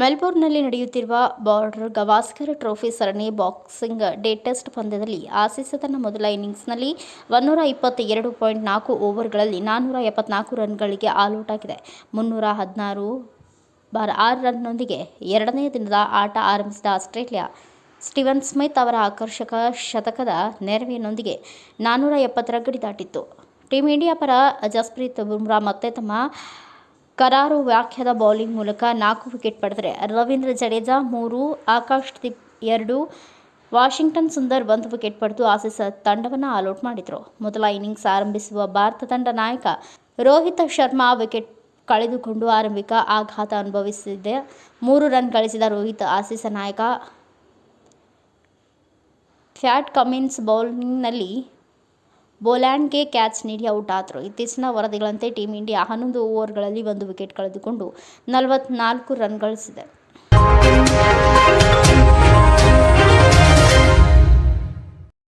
ಮೆಲ್ಬೋರ್ನ್ನಲ್ಲಿ ನಡೆಯುತ್ತಿರುವ border Gavaskar trophy ಸರಣಿ boxing day test ಪಂದ್ಯದಲ್ಲಿ ಆಸೀಸ್ ತನ್ನ ಮೊದಲ ಇನ್ನಿಂಗ್ಸ್ನಲ್ಲಿ 122.4 ಓವರ್ಗಳಲ್ಲಿ 474 ರನ್ಗಳಿಗೆ ಆಲ್ಔಟ್ ಆಗಿದೆ. 316 ರನ್ನೊಂದಿಗೆ ಎರಡನೇ ದಿನದ ಆಟ ಆರಂಭಿಸಿದ ಆಸ್ಟ್ರೇಲಿಯಾ ಸ್ಟೀವನ್ ಸ್ಮಿತ್ ಅವರ ಆಕರ್ಷಕ ಶತಕದ ನೆರವಿನೊಂದಿಗೆ 470 ಗಡಿ ದಾಟಿತ್ತು. ಟೀಂ ಇಂಡಿಯಾ ಪರ ಜಸ್ಪ್ರೀತ್ ಬುಮ್ರಾ ಮತ್ತೆ ತಮ್ಮ ಕರಾರು ವ್ಯಾಖ್ಯಾದ ಬೌಲಿಂಗ್ ಮೂಲಕ 4 ವಿಕೆಟ್ ಪಡೆದರೆ, ರವೀಂದ್ರ ಜಡೇಜಾ 3, ಆಕಾಶ್ ದೀಪ್ 2, ವಾಷಿಂಗ್ಟನ್ ಸುಂದರ್ 1 ವಿಕೆಟ್ ಪಡೆದು ಆಸೀಸ್ ತಂಡವನ್ನು ಆಲ್ಔಟ್ ಮಾಡಿದರು. ಮೊದಲ ಇನ್ನಿಂಗ್ಸ್ ಆರಂಭಿಸುವ ಭಾರತ ತಂಡ ನಾಯಕ ರೋಹಿತ್ ಶರ್ಮಾ ವಿಕೆಟ್ ಕಳೆದುಕೊಂಡು ಆರಂಭಿಕ ಆಘಾತ ಅನುಭವಿಸಿದ 3 ರನ್ ಗಳಿಸಿದ ರೋಹಿತ್ ಆಸೀಸ್ ನಾಯಕ ಪ್ಯಾಟ್ ಕಮಿನ್ಸ್ ಬೌಲಿಂಗ್ನಲ್ಲಿ ಬೋಲ್ಯಾಂಡ್ಗೆ ಕ್ಯಾಚ್ ನೀಡಿ ಔಟ್ ಆದರು. ಇತ್ತೀಚಿನ ವರದಿಗಳಂತೆ ಟೀಂ ಇಂಡಿಯಾ 11 ಓವರ್ಗಳಲ್ಲಿ 1 ವಿಕೆಟ್ ಕಳೆದುಕೊಂಡು 44 ರನ್ ಗಳಿಸಿದೆ.